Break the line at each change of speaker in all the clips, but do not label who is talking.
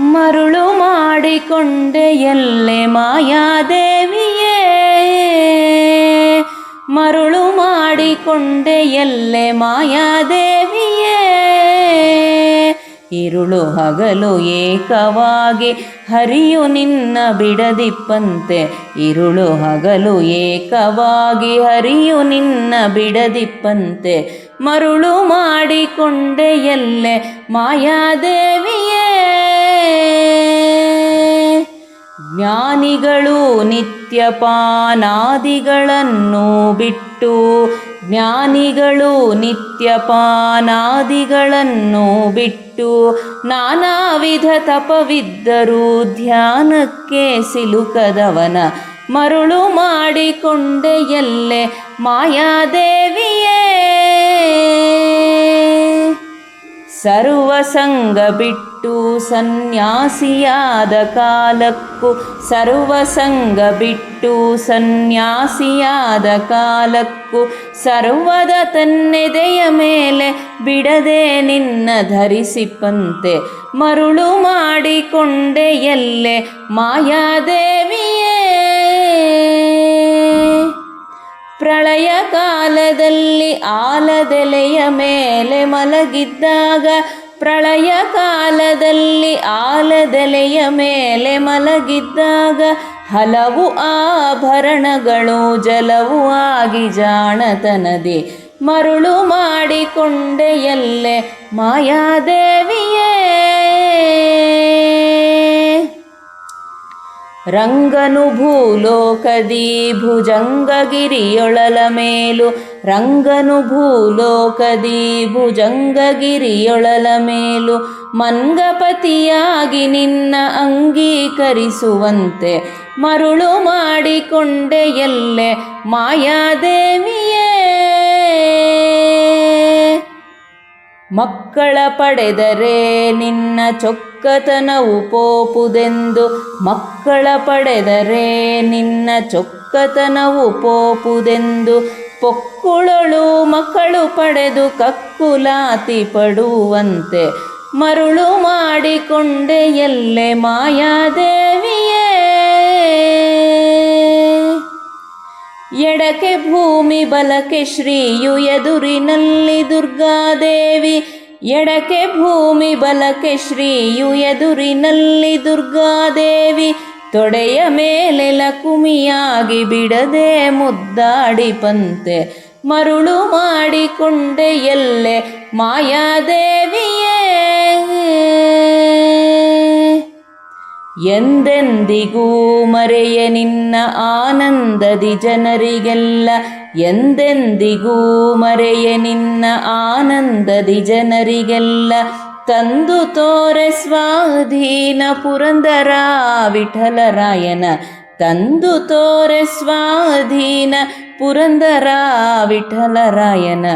ಮರುಳು ಮಾಡಿಕೊಂಡೆ ಎಲ್ಲೆ ಮಾಯಾದೇವಿಯೇ, ಮರುಳು ಮಾಡಿಕೊಂಡೆ ಎಲ್ಲೆ ಮಾಯಾದೇವಿಯೇ. ಇರುಳು ಹಗಲು ಏಕವಾಗಿ ಹರಿಯು ನಿನ್ನ ಬಿಡದಿಪ್ಪಂತೆ, ಇರುಳು ಹಗಲು ಏಕವಾಗಿ ಹರಿಯು ನಿನ್ನ ಬಿಡದಿಪ್ಪಂತೆ. ಮರುಳು ಮಾಡಿಕೊಂಡೆ ಎಲ್ಲೆ ಮಾಯಾದೇವಿಯೇ. ಜ್ಞಾನಿಗಳು ನಿತ್ಯಪಾನಾದಿಗಳನ್ನು ಬಿಟ್ಟು, ಜ್ಞಾನಿಗಳು ನಿತ್ಯಪಾನಾದಿಗಳನ್ನು ಬಿಟ್ಟು, ನಾನಾ ವಿಧ ತಪವಿದ್ದರೂ ಧ್ಯಾನಕ್ಕೆ ಸಿಲುಕದವನ ಮರುಳು ಮಾಡಿಕೊಂಡೆ ಎಲ್ಲೆ ಮಾಯಾದೇವಿಯೇ. ಸರ್ವಸಂಗ ಬಿಟ್ಟು ಸನ್ಯಾಸಿಯಾದ ಕಾಲಕ್ಕೂ, ಸರ್ವಸಂಗ ಬಿಟ್ಟು ಸನ್ಯಾಸಿಯಾದ ಕಾಲಕ್ಕೂ, ಸರ್ವದ ತನ್ನೆದೆಯ ಮೇಲೆ ಬಿಡದೆ ನಿನ್ನ ಧರಿಸಿಪಂತೆ. ಮರುಳು ಮಾಡಿಕೊಂಡೆ ಎಲ್ಲೆ ಮಾಯಾದೇವಿಯೇ. ಪ್ರಳಯ ಕಾಲದಲ್ಲಿ ಆಲದೆಲೆಯ ಮೇಲೆ ಮಲಗಿದ್ದಾಗ, ಪ್ರಳಯ ಕಾಲದಲ್ಲಿ ಆಲದೆಲೆಯ ಮೇಲೆ ಮಲಗಿದ್ದಾಗ, ಹಲವು ಆಭರಣಗಳು ಜಲವು ಆಗಿ ಜಾಣತನದಿ ಮರುಳು ಮಾಡಿಕೊಂಡೆ ಎಲ್ಲೆ ಮಾಯಾದೇವಿಯೇ. ರಂಗನು ಭೂಲೋಕದಿ ಭುಜಂಗಗಿರಿಯೊಳಲ ಮೇಲು, ರಂಗನು ಭೂಲೋಕದಿ ಭುಜಂಗಗಿರಿಯೊಳಲ ಮೇಲು, ಮಂಗಪತಿಯಾಗಿ ನಿನ್ನ ಅಂಗೀಕರಿಸುವಂತೆ ಮರುಳು ಮಾಡಿಕೊಂಡೆ ಎಲ್ಲೆ ಮಾಯಾದೇವಿಯೇ. ಮಕ್ಕಳ ಪಡೆದರೆ ನಿನ್ನ ಚೊಕ್ಕತನವು ಪೋಪುದೆಂದು, ಮಕ್ಕಳ ಪಡೆದರೆ ನಿನ್ನ ಚೊಕ್ಕತನವು ಪೋಪುದೆಂದು, ಪೊಕ್ಕುಳಳು ಮಕ್ಕಳು ಪಡೆದು ಕಕ್ಕುಲಾತಿ ಪಡುವಂತೆ ಮರುಳು ಮಾಡಿಕೊಂಡೆ ಎಲ್ಲೆ ಮಾಯಾದೇವಿಯೇ. ಎಡಕ್ಕೆ ಭೂಮಿ ಬಲಕ್ಕೆ ಶ್ರೀಯು ಎದುರಿನಲ್ಲಿ ದುರ್ಗಾದೇವಿ, ಎಡಕ್ಕೆ ಭೂಮಿ ಬಲಕ್ಕೆ ಶ್ರೀಯು ಎದುರಿನಲ್ಲಿ ದುರ್ಗಾದೇವಿ, ತೊಡೆಯ ಮೇಲೆ ಲಕುಮಿಯಾಗಿ ಬಿಡದೆ ಮುದ್ದಾಡಿಪಂತೆ ಮರುಳು ಮಾಡಿಕೊಂಡೆ ಎಲ್ಲೆ ಮಾಯಾದೇವಿಯೇ. ಎಂದೆಂದಿಗೂ ಮರೆಯ ನಿನ್ನ ಆನಂದದಿ ಜನರಿಗೆಲ್ಲ, ಎಂದೆಂದಿಗೂ ಮರೆಯ ನಿನ್ನ ಆನಂದದಿ ಜನರಿಗೆಲ್ಲ, ತಂದು ತೋರೆ ಸ್ವಾಧೀನ ಪುರಂದರ ವಿಠಲರಾಯನ, ತಂದು ತೋರೆ ಸ್ವಾಧೀನ ಪುರಂದರ ವಿಠಲರಾಯನ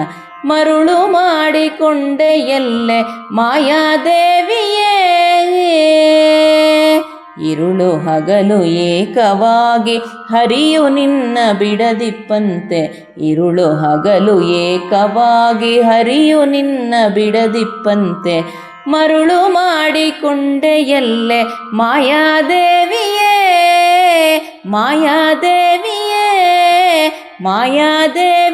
ಮರುಳು ಮಾಡಿಕೊಂಡೆ ಎಲ್ಲೆ ಮಾಯಾದೇವಿಯೇ. ಇರುಳು ಹಗಲು ಏಕವಾಗಿ ಹರಿಯು ನಿನ್ನ ಬಿಡದಿಪ್ಪಂತೆ, ಇರುಳು ಹಗಲು ಏಕವಾಗಿ ಹರಿಯು ನಿನ್ನ ಬಿಡದಿಪ್ಪಂತೆ ಮರುಳು ಮಾಡಿಕೊಂಡೆ ಎಲ್ಲೆ ಮಾಯಾದೇವಿಯೇ, ಮಾಯಾದೇವಿಯೇ, ಮಾಯಾದೇವಿ.